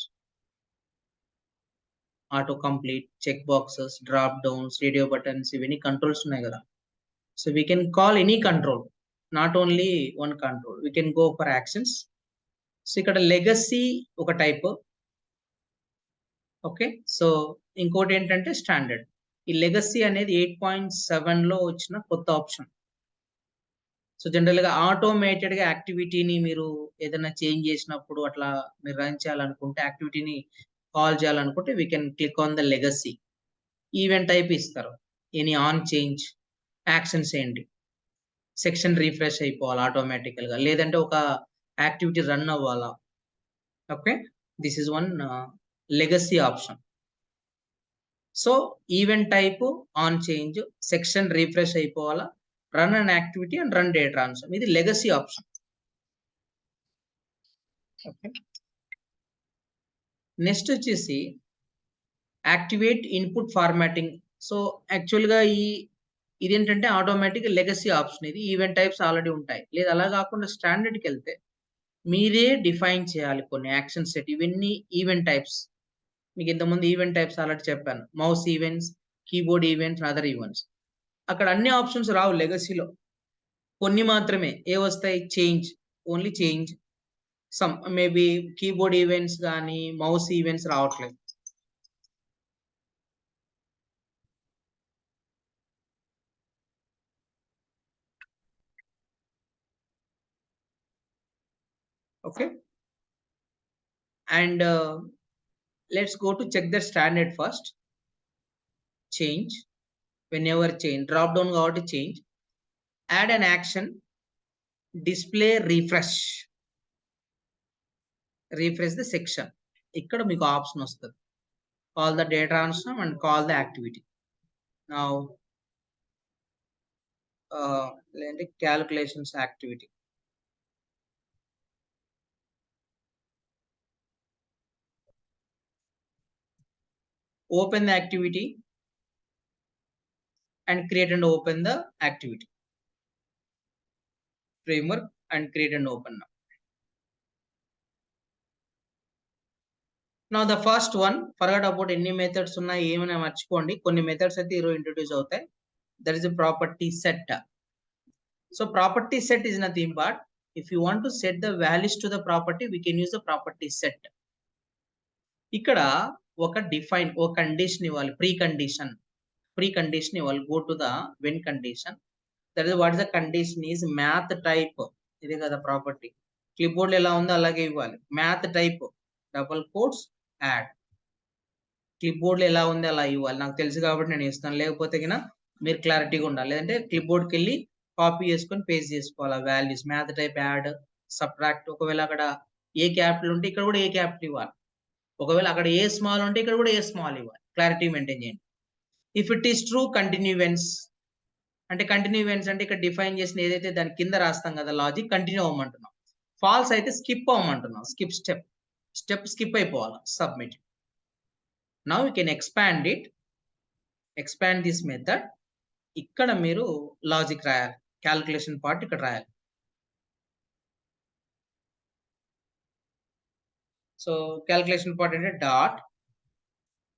Auto complete, check boxes, drop downs, radio buttons, ఇవన్నీ controls ఉన్నాయి కదా. So we can call any control, not only one control. We can go for actions. So ఇక్కడ legacy ఒక type. Okay, so ఇంకోటి ఏంటంటే standard. ఈ legacy అనేది 8.7 లో వచ్చిన కొత్త ఆప్షన్. సో జనరల్ గా ఆటోమేటెడ్ గా యాక్టివిటీని మీరు ఏదైనా చేంజ్ చేసినప్పుడు అట్లా మీరు రన్ చేయాలనుకుంటే, యాక్టివిటీని కాల్ చేయాలనుకుంటే we can click on the legacy. Event type ఇస్తారు, ఎనీ ఆన్ చేంజ్, యాక్షన్స్ ఏంటి, సెక్షన్ రీఫ్రెష్ అయిపోవాలి ఆటోమేటికల్ గా, లేదంటే ఒక యాక్టివిటీ రన్ అవ్వాలా. Okay, this is one legacy option. So event type on change, section refresh అయిపోవాలా, run an activity and run data transfer, ఇది లెగసీ ఆప్షన్. ఓకే, నెక్స్ట్ వచ్చేసి యాక్టివేట్ ఇన్పుట్ ఫార్మాటింగ్. సో యాక్చువల్గా ఇదేంటంటే ఆటోమేటిక్ లెగసీ ఆప్షన్. ఇది event types already ఉంటాయి. లేదా అలా కాకుండా స్టాండర్డ్కి వెళ్తే మీరే డిఫైన్ చేయాలి కొన్ని యాక్షన్ సెట్. ఇవన్నీ ఈవెంట్ టైప్స్. మీకు ఇంతకుముందు ఈవెంట్ టైప్స్ ఆల్రెడీ చెప్పాను, mouse events, keyboard events, other events. అక్కడ అన్ని ఆప్షన్స్ రావు లెగసీలో, కొన్ని మాత్రమే. ఏ వస్తాయి? Change, only change, some maybe keyboard events కానీ మౌస్ ఈవెంట్స్ రావట్లేదు. Okay, and let's go to check the standard first. Change, whenever change, drop down కాబట్టి change, add an action, display refresh the section. ఇక్కడ మీకు option వస్తుంది, call the data transform and call the activity. Now calculations activity. Open the activity and create and open the activity framework and create and open now. Now the first one, forget about ఎన్ని methods ఉన్నాయి ఏమైనా మర్చిపోండి, కొన్ని methods అయితే ఈరోజు introduce అవుతాయి. That is a property set. So property set is nothing but if you want to set the values to the property, we can use the property set. ఇక్కడ ఒక డిఫైన్, ఒక కండిషన్ ఇవ్వాలి, pre condition ఇవ్వాలి. Go to the when condition. That is what is the condition is math type. ఇదే కదా property. Clipboard ఎలా ఉందో అలాగే ఇవ్వాలి. Math type double quotes add. Clipboard ఎలా ఉంది అలా ఇవ్వాలి. నాకు తెలుసు కాబట్టి నేను ఇస్తాను, లేకపోతే కినా మీరు క్లారిటీగా ఉండాలి. లేదంటే క్లిప్ బోర్డ్కి వెళ్ళి కాపీ చేసుకొని పేస్ట్ చేసుకోవాలి ఆ values. Math type add, subtract. ఒకవేళ అక్కడ ఏ క్యాపిటల్ ఉంటే ఇక్కడ కూడా ఏ క్యాపిటల్ ఇవ్వాలి. ఒకవేళ అక్కడ ఏ స్మాల్ ఉంటే ఇక్కడ కూడా ఏ స్మాల్ ఇవ్వాలి. క్లారిటీ మెయింటైన్ చేయండి. If it is true, continue events. అంటే కంటిన్యూ ఈవెంట్స్ అంటే ఇక్కడ డిఫైన్ చేసిన ఏదైతే దాని కింద రాస్తాం కదా లాజిక్, కంటిన్యూ అవ్వమంటున్నాం. ఫాల్స్ అయితే స్కిప్ అవ్వమంటున్నాం. స్టెప్ స్కిప్ అయిపోవాలి. Submit. Now you can expand this method. ఇక్కడ మీరు లాజిక్ రాయాలి, క్యాల్కులేషన్ పార్ట్ ఇక్కడ రాయాలి. సో క్యాల్కులేషన్ పార్ట్ అంటే dot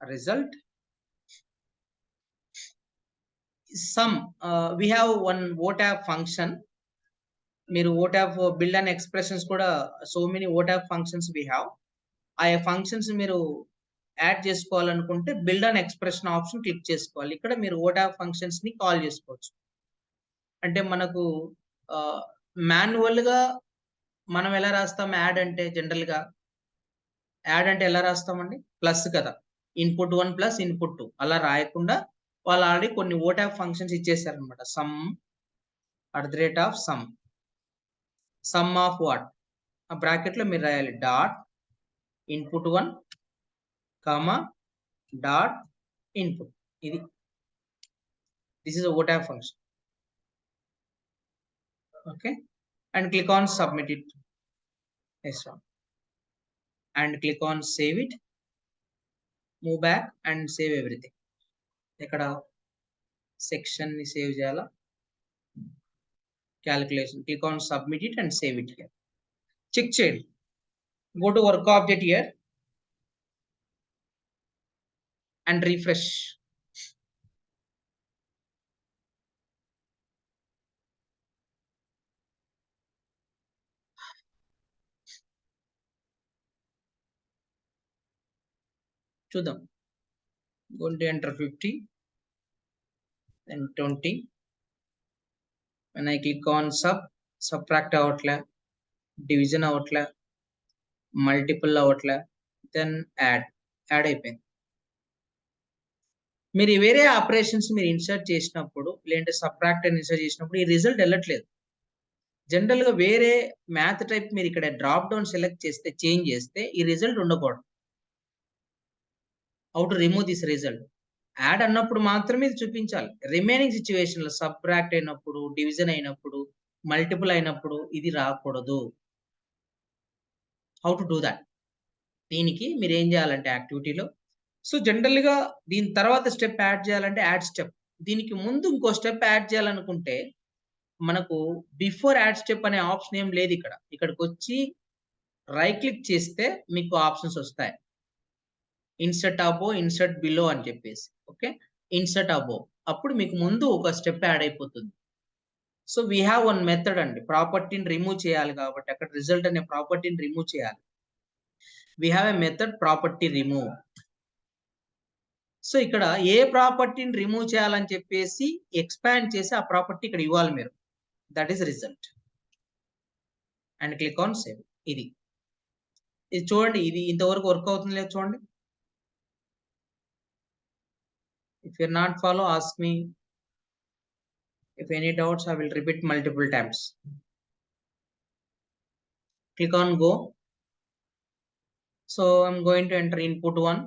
result. Sum, we have one OTAB function. మీరు OTAB build and expressions కూడా so many OTAB functions we have. ఆ functions మీరు యాడ్ చేసుకోవాలనుకుంటే build and expression option click చేసుకోవాలి. ఇక్కడ మీరు OTAB functions ని కాల్ చేసుకోవచ్చు. అంటే మనకు మాన్యువల్ గా మనం ఎలా రాస్తాం యాడ్ అంటే, జనరల్ గా యాడ్ అంటే ఎలా రాస్తామండి, ప్లస్ కదా, ఇన్పుట్ 1 ప్లస్ ఇన్పుట్ 2 అలా రాయకుండా వాళ్ళు ఆల్రెడీ కొన్ని OTAB ఫంక్షన్స్ ఇచ్చేసారనమాట. Sum @ sum, sum of what, ఆ బ్రాకెట్ లో మీరు రాయాలి dot input 1 comma dot input. ఇది this is OTAB function. Okay, and click on submit it. yes and click on save it, move back and save everything. ఇక్కడ section ని save చేయాలా, calculation, click on submit it and save it here. Check చేయండి, go to work object here and refresh. చూద్దాం, going to enter 50 and 20. when I click on subtract అవట్లే, division అవట్లే, multiple అవట్లే, then add అయిపోయింది. మీరు వేరే operations మీరు insert చేసినప్పుడు, లేదంటే సబ్ట్రాక్ట్ అని ఇన్సర్ట్ చేసినప్పుడు ఈ రిజల్ట్ వెళ్ళట్లేదు. జనరల్ గా వేరే మ్యాథ్ టైప్ మీరు ఇక్కడ డ్రాప్ డౌన్ సెలెక్ట్ చేస్తే, చేంజ్ చేస్తే ఈ రిజల్ట్ ఉండకూడదు. How to remove this result? Add అన్నప్పుడు మాత్రమే ఇది చూపించాలి. రిమైనింగ్ సిచ్యువేషన్ లో సబ్ట్రాక్ట్ అయినప్పుడు, డివిజన్ అయినప్పుడు, మల్టిపుల్ అయినప్పుడు ఇది రాకూడదు. How to do that? దీనికి మీరు ఏం చేయాలంటే యాక్టివిటీలో, సో జనరల్ గా దీని తర్వాత స్టెప్ యాడ్ చేయాలంటే యాడ్ స్టెప్. దీనికి ముందు ఇంకో స్టెప్ యాడ్ చేయాలనుకుంటే మనకు బిఫోర్ యాడ్ స్టెప్ అనే ఆప్షన్ ఏం లేదు ఇక్కడ. ఇక్కడికి వచ్చి రైట్ క్లిక్ చేస్తే మీకు ఆప్షన్స్ వస్తాయి, ఇన్సర్ట్ అబో, ఇన్సర్ట్ బిలో అని చెప్పేసి. ఓకే, ఇన్సర్ట్ అబో, అప్పుడు మీకు ముందు ఒక స్టెప్ యాడ్ అయిపోతుంది. So we have one method అండి, ప్రాపర్టీని రిమూవ్ చేయాలి కాబట్టి అక్కడ రిజల్ట్ అనే ప్రాపర్టీని రిమూవ్ చేయాలి. We have a method property remove. So ఇక్కడ ఏ ప్రాపర్టీని రిమూవ్ చేయాలని చెప్పేసి ఎక్స్పాండ్ చేసి ఆ ప్రాపర్టీ ఇక్కడ ఇవ్వాలి మీరు. That is result. And click on save. ఇది చూడండి, ఇది ఇంతవరకు వర్క్ అవుతుంది లేదు చూడండి. If you not follow, ask me. If any doubts, I will repeat multiple times. Click on go. So I'm going to enter input 1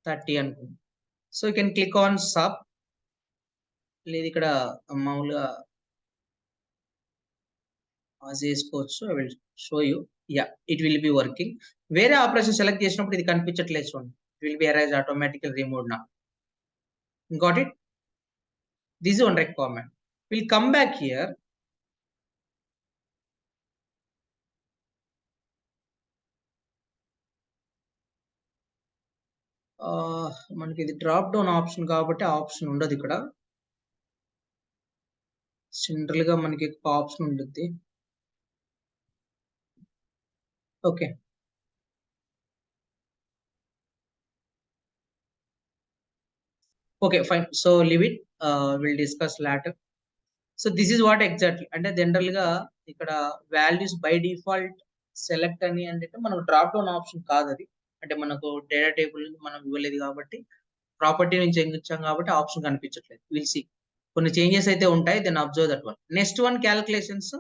30 and so you can click on sub. లేదు ఇక్కడ మామూలుగా చేసుకోవచ్చు. I will show you. Yeah, it will be working. వేరే operation select చేసినప్పుడు ఇది కనిపించట్లేదు చూడండి. It will be arise automatically removed now. Got it? This is one requirement. We'll come back here. మనకి ఇది డ్రాప్ డౌన్ ఆప్షన్ కాబట్టి option ఉండదు ఇక్కడ. జనరల్ గా మనకి ఆప్షన్ ఉంటుంది. Okay, okay fine. So leave it, will discuss later. So this is what exactly అంటే general గా ఇక్కడ వాల్యూస్ బై డిఫాల్ట్ సెలెక్ట్ అని అంటే మనకు డ్రాప్ డౌన్ ఆప్షన్ కాదు అది. అంటే మనకు డేటా టేబుల్ మనం ఇవ్వలేదు కాబట్టి, ప్రాపర్టీ నుంచి ఎంగిచ్చాం కాబట్టి ఆప్షన్ కనిపించట్లేదు. విల్ సి కొన్ని చేంజెస్ అయితే ఉంటాయి, then observe that one. Next one calculations.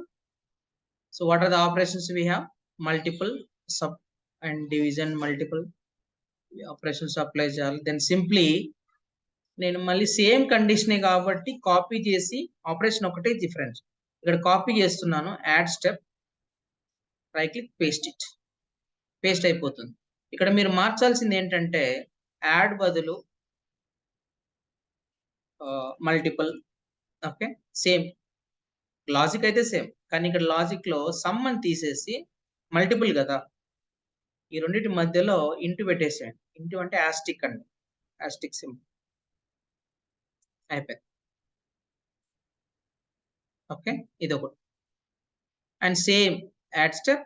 So what are the operations we have? Multiple, sub and division, multiple operations apply చేయాలి. దెన్ సింప్లీ నేను మళ్ళీ సేమ్ కండిషనే కాబట్టి కాపీ చేసి, ఆపరేషన్ ఒకటే డిఫరెన్స్, ఇక్కడ కాపీ చేస్తున్నాను. Add step, right click, paste it. Paste అయిపోతుంది. ఇక్కడ మీరు మార్చాల్సింది ఏంటంటే యాడ్ బదులు మల్టిపుల్. ఓకే, సేమ్ లాజిక్ అయితే సేమ్, కానీ ఇక్కడ లాజిక్ లో సమ్ అని తీసేసి మల్టిపుల్ కదా, ఈ రెండింటి మధ్యలో ఇంటూ పెట్టేసేయండి. ఇంటూ అంటే యాస్టిక్ అండి, యాస్టిక్ సింబల్ అయిపోయింది. ఓకే, ఇది ఒకటి. And same add step,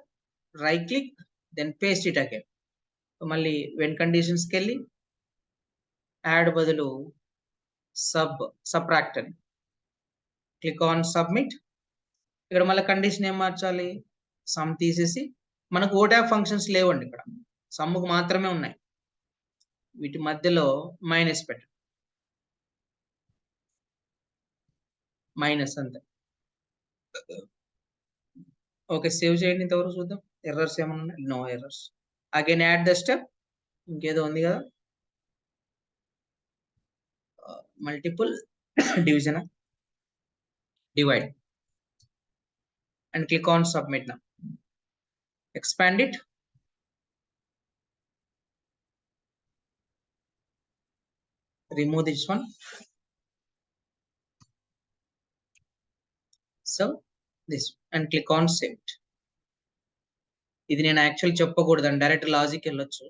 right click, then paste it again. మళ్ళీ వెన్ కండిషన్స్కి వెళ్ళి యాడ్ బదులు సబ్ట్రాక్ట్ అని క్లిక్ ఆన్ సబ్మిట్. ఇక్కడ మళ్ళీ కండిషన్ ఏం మార్చాలి, సమ్ తీసేసి, మనకు ఓటాప్ ఫంక్షన్స్ లేవండి ఇక్కడ, సమ్ముకు మాత్రమే ఉన్నాయి. వీటి మధ్యలో మైనస్ పెట్టండి, మైనస్ అంతే. ఓకే, సేవ్ చేయండి. ఇంతవరకు చూద్దాం ఎర్రర్స్ ఏమన్నా ఉన్నాయి. No errors. Again add the step, ఇంకేదో ఉంది కదా, multiple division, divide, and click on submit now. Expand it. Remove this one. So this and click on save it. ఇది నేను యాక్చువల్ చెప్పకూడదండి, డైరెక్ట్ లాజిక్ వెళ్ళొచ్చు.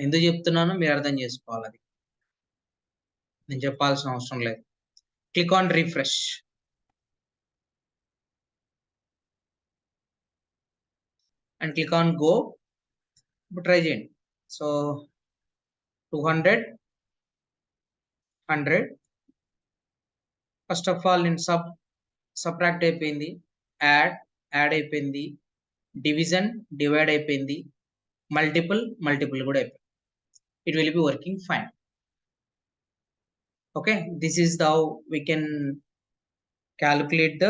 ఎందుకు చెప్తున్నానో మీరు అర్థం చేసుకోవాలి, అది నేను చెప్పాల్సిన అవసరం లేదు. Click on refresh and click on go. ఇప్పుడు ట్రై చేయండి. సో 200, 100. ఫస్ట్ ఆఫ్ ఆల్ నేను సబ్ట్రాక్ట్ అయిపోయింది, యాడ్ అయిపోయింది, డివిజన్ డివైడ్ అయిపోయింది, మల్టిపుల్ కూడా అయిపోయింది. It will be working fine. Okay, this is how we can calculate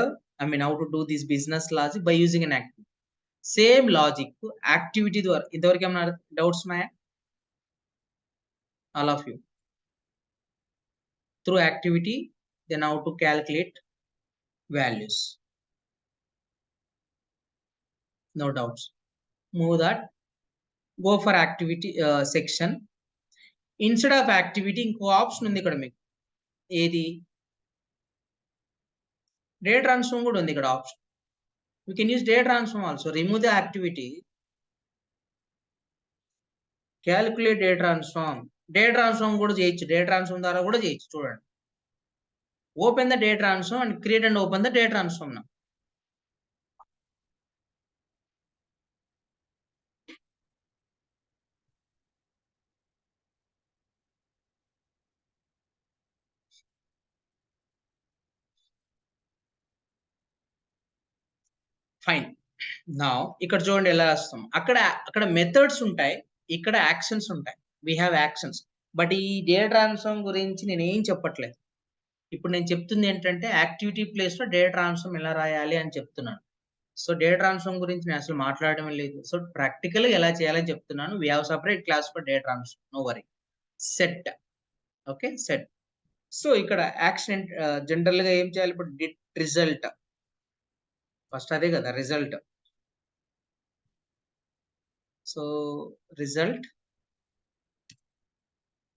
how to do this business logic by using an activity. Same logic activity ద్వారా ఇంతవరకు ఏమైనా doubts ఉన్నాయా? All of you. Through activity, then how to calculate values. No doubts. Move that. Go for activity section. Instead of activity, ఇంకో option ఉంది ఇక్కడ మీకు. ఏది? Data transform కూడా ఉంది ఇక్కడ option. You can use data transform also. Remove the activity. Calculate data transform. Data transform కూడా చేయొచ్చు. Data transform ద్వారా కూడా చేయొచ్చు. చూడండి. Open the data transform and create and open the data transform now. Fine. Now ఇక్కడ చూడండి ఎలా రాస్తాం. అక్కడ మెథడ్స్ ఉంటాయి, ఇక్కడ యాక్షన్స్ ఉంటాయి. We have actions. బట్ ఈ డేటా ట్రాన్స్ఫార్మ్ గురించి నేను ఏం చెప్పట్లేదు. ఇప్పుడు నేను చెప్తుంది ఏంటంటే యాక్టివిటీ ప్లేస్ లో డేటా ట్రాన్స్ఫార్మ్ ఎలా రాయాలి అని చెప్తున్నాను. సో డేటా ట్రాన్స్ఫార్మ్ గురించి నేను అసలు మాట్లాడడం లేదు. సో ప్రాక్టికల్ గా ఎలా చేయాలని చెప్తున్నాను. We have separate class for data transform. No worry. Set. Okay, set. So ఇక్కడ యాక్షన్ జనరల్ గా ఏం చేయాలి? ఇప్పుడు డిట్ రిజల్ట్, ఫస్ట్ అదే కదా result. So result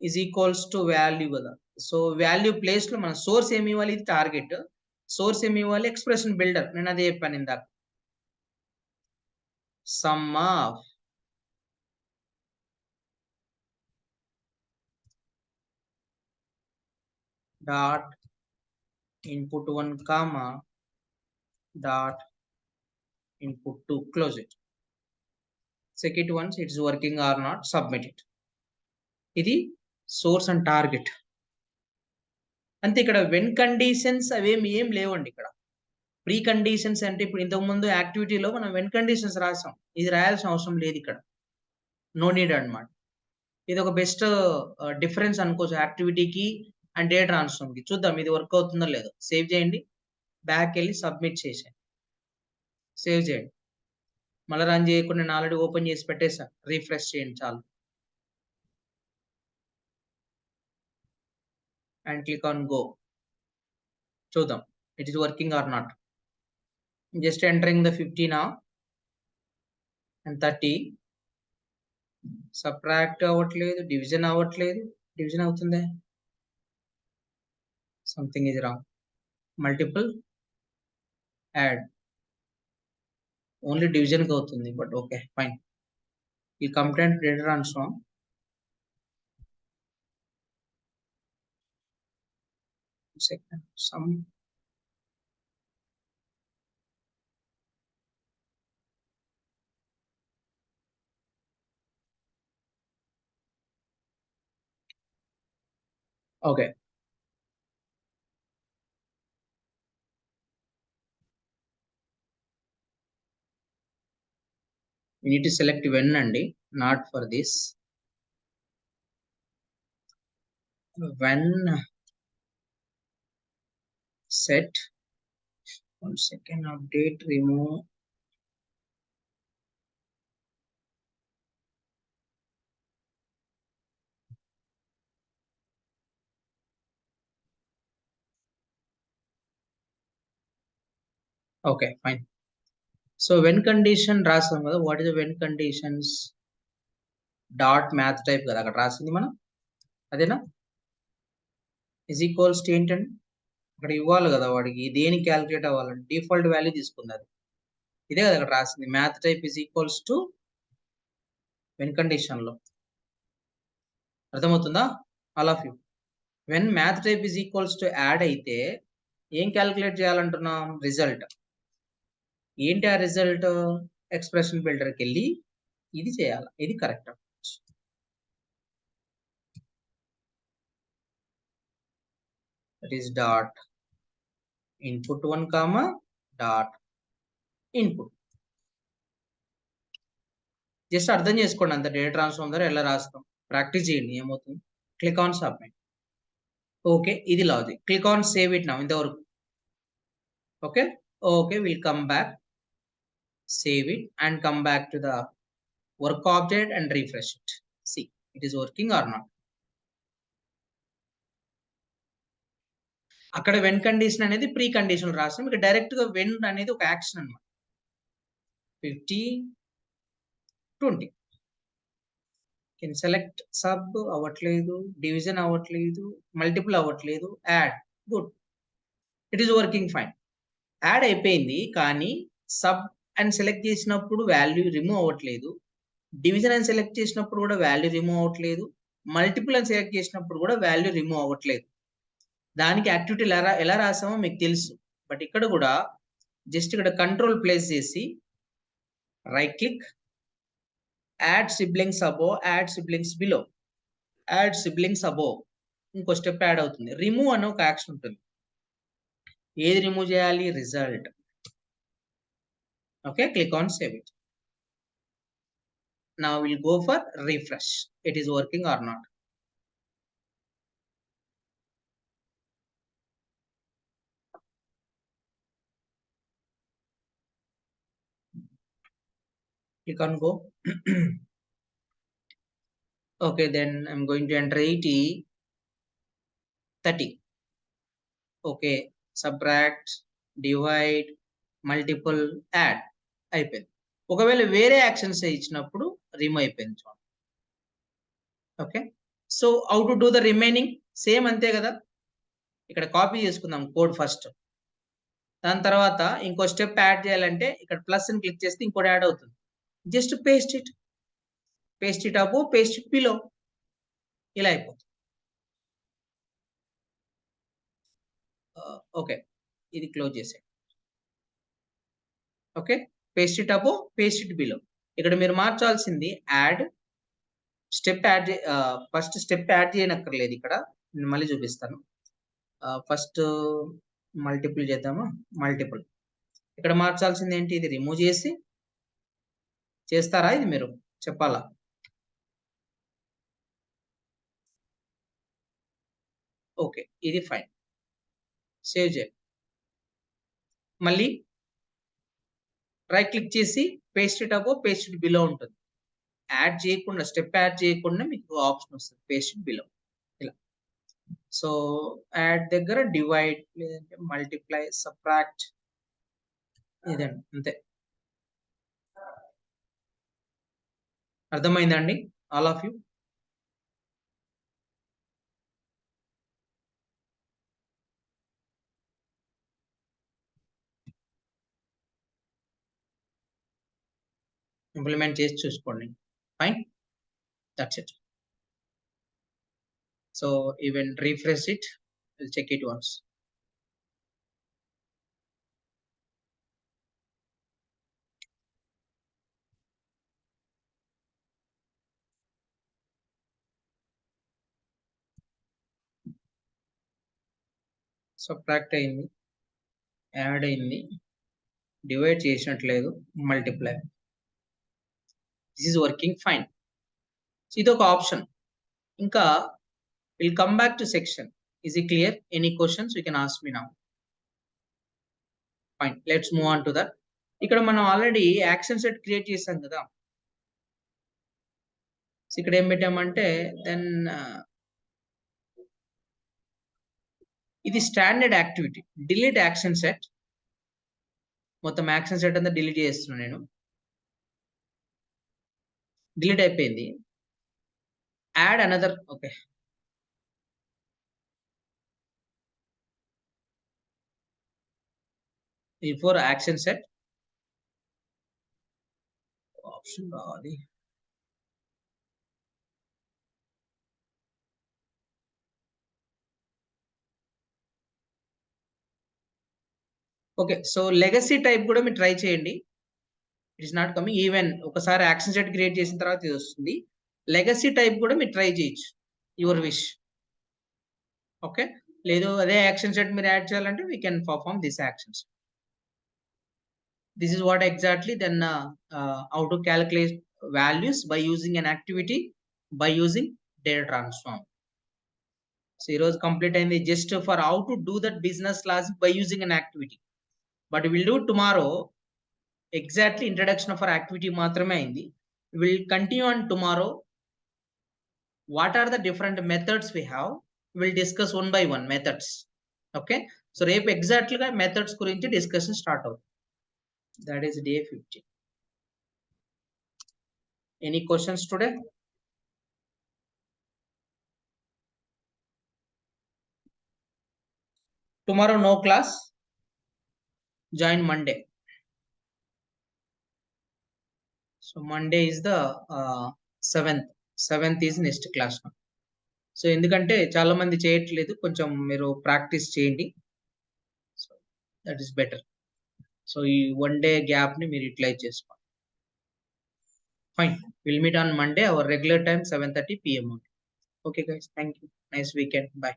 is equals to value కదా. సో వాల్యూ ప్లేస్ లో మన సోర్స్ ఏమి ఇవ్వాలి? ఇది టార్గెట్. సోర్స్ ఏమి ఇవ్వాలి? Expression builder. నేను అదే చెప్పాను ఇందాక. Some of dot input 1 comma dot input 2, close it. Check it once it's working or not, submit it. ఇది సోర్స్ అండ్ టార్గెట్ అంతే. ఇక్కడ వెన్ కండిషన్స్ అవేమి ఏం లేవండి. ఇక్కడ ప్రీ కండిషన్స్ అంటే ఇప్పుడు ఇంతకు ముందు యాక్టివిటీలో మనం వెన్ కండిషన్స్ రాసాం, ఇది రాయాల్సిన అవసరం లేదు ఇక్కడ. నో నీడ్ అన్నమాట. ఇది ఒక బెస్ట్ డిఫరెన్స్ అనుకోవచ్చు యాక్టివిటీకి అండ్ డేటా ట్రాన్స్ఫార్మ్ కి. చూద్దాం ఇది వర్క్ అవుతుందో లేదో. సేవ్ చేయండి, బ్యాక్ వెళ్ళి సబ్మిట్ చేసేయండి, సేవ్ చేయండి. మళ్ళీ రన్ చేయకుండా నేను ఆల్రెడీ ఓపెన్ చేసి పెట్టేసా. రీఫ్రెష్ చేయండి చాలు. And click on go. చూద్దాం it is working or not. Just entering the 50 now and 30. Subtract అవ్వట్లేదు, డివిజన్ అవ్వట్లేదు. డివిజన్ అవుతుంది, something is wrong. Multiple add, only division కి అవుతుంది. But okay fine. ఈ complaint data transform second. Some okay. We need to select when and not for this. When set. 1 second. Update. Remove. Okay, fine. So when condition రాసాం కదా, what is the when conditions dot math type కదా అక్కడ రాసింది మనం అదేనా is equals to ఏంటండి అక్కడ ఇవ్వాలి కదా వాడికి దేనికి క్యాలిక్యులేట్ అవ్వాలంటే డిఫాల్ట్ వాల్యూ తీసుకుంది అది ఇదే కదా అక్కడ రాసింది math type is equals to when condition లో అర్థమవుతుందా all of you when math type is equals to add అయితే ఏం క్యాలిక్యులేట్ చేయాలంటున్నాం రిజల్ట్ ఏంటి ఆ రిజల్ట్ ఎక్స్ప్రెషన్ బిల్డర్కి వెళ్ళి ఇది చేయాలి ఇది correct that is dot input 1 comma dot input just అర్థం చేసుకోండి అంత డేటా ట్రాన్స్ఫార్మ్ ద్వారా ఎలా రాస్తాం ప్రాక్టీస్ చేయండి ఏమవుతుంది క్లిక్ ఆన్ సబ్మిట్ ఓకే ఇది logic click on save it now ఇంతవరకు okay okay will come back save it and come back to the work object and refresh it. See, it is working or not. అక్కడ when condition అనేది pre condition రాస్తాం ఇక్కడ direct గా when అనేది ఒక action అన్నమాట 50 20 can select sub అవ్వట్లేదు division అవ్వట్లేదు మల్టిపుల్ అవ్వట్లేదు add good it is working fine add అయిపోయింది కానీ సబ్ అని సెలెక్ట్ చేసినప్పుడు వాల్యూ రిమూవ్ అవ్వట్లేదు డివిజన్ అని సెలెక్ట్ చేసినప్పుడు కూడా వాల్యూ రిమూవ్ అవ్వట్లేదు మల్టిపుల్ అని సెలెక్ట్ చేసినప్పుడు కూడా వాల్యూ రిమూవ్ అవ్వట్లేదు దానికి యాక్టివిటీ ఎలా రాసామో మీకు తెలుసు బట్ ఇక్కడ కూడా జస్ట్ ఇక్కడ కంట్రోల్ ప్లేస్ చేసి right click add siblings above add siblings below add siblings above ఇంకో స్టెప్ యాడ్ అవుతుంది రిమూవ్ అనే ఒక యాక్షన్ ఉంటుంది ఏది రిమూవ్ చేయాలి result okay click on save it now we'll go for refresh it is working or not click on go okay then I'm going to enter 80 30 okay subtract divide multiple add అయిపోయింది ఒకవేళ వేరే actions ఇచ్చినప్పుడు remove అయిపోయింది చూడండి okay so how to do the remaining same అంతే కదా ఇక్కడ copy చేసుకుందాం కోడ్ ఫస్ట్ దాని తర్వాత ఇంకో స్టెప్ యాడ్ చేయాలంటే ఇక్కడ ప్లస్ అని క్లిక్ చేస్తే ఇంకోటి యాడ్ అవుతుంది just paste it above paste it below ఇలా అయిపోతుంది ఓకే ఇది క్లోజ్ చేసే okay paste it above paste it below ఇక్కడ మీరు మార్చాల్సింది add step add first step add చేయనక్కర్లేదు ఇక్కడ నేను మళ్ళీ చూపిస్తాను ఫస్ట్ మల్టిపుల్ చేద్దామా మల్టిపుల్ ఇక్కడ మార్చాల్సింది ఏంటి ఇది రిమూవ్ చేసి చేస్తారా ఇది మీరు చెప్పాలా ఓకే ఇది ఫైన్ సేవ్ చేయండి మళ్ళీ రైట్ క్లిక్ చేసి paste it above paste it below ఉంటుంది యాడ్ చేయకుండా స్టెప్ యాడ్ చేయకుండా మీకు ఆప్షన్ వస్తుంది పేస్ట్ ఇట్ బిలో ఇలా సో యాడ్ దగ్గర డివైడ్ లేదంటే మల్టిప్లై సబ్ట్రాక్ట్ ఇదండి అంతే అర్థమైందండి ఆల్ ఆఫ్ యూ ఇంప్లిమెంట్ చేసి చూసుకోండి fine that's it so even refresh it will check it once subtract అయింది, యాడ్ అయింది, డివైడ్ చేసినట్లేదు, multiply. This is working fine. ఇది ఒక ఆప్షన్. ఇంకా will come back to section. Is it clear? Any questions you can ask me now. Fine, let's move on to that. ఇక్కడ మనం already action set create చేసాం కదా. ఇక్కడ ఏం పెట్టామంటే దెన్ ఇది standard activity. Delete action set. మొత్తం action set అంతా డిలీట్ చేస్తున్నాను నేను. డిలీట్ అయిపోయింది. Add another. Okay, for action set option రావాలి. ఓకే, సో లెగసీ టైప్ కూడా మీరు ట్రై చేయండి. It is not coming. Even ఒకసారి యాక్షన్ సెట్ క్రియేట్ చేసిన తర్వాత ఇది వస్తుంది. లెగసీ టైప్ కూడా మీరు ట్రై చేయొచ్చు, యువర్ విష్. ఓకే, లేదు అదే యాక్షన్ సెట్ మీరు యాడ్ చేయాలంటే we can perform this actions. This is what exactly then how to calculate values by using an activity, by using data transform. So heroes complete and just for how to do that business logic by using an activity. But we'll do tomorrow exactly introduction of our activity matrame aindi. We will continue on tomorrow. What are the different methods we have? We'll discuss one by one methods. Okay, so rep exactly methods gurinchi discussion start out. That is day 50. Any questions today? Tomorrow no class. Join Monday. So Monday is the 7th. 7th is next class. So ఎందుకంటే చాలా మంది చేయట్లేదు, కొంచెం మీరు practice చేయండి. So that is better. So ఈ 1 day gap ని మీరు యూటిలైజ్ చేసుకోండి. Fine, will meet on Monday our regular time 7:30 PM. Okay guys, thank you. Nice weekend. By.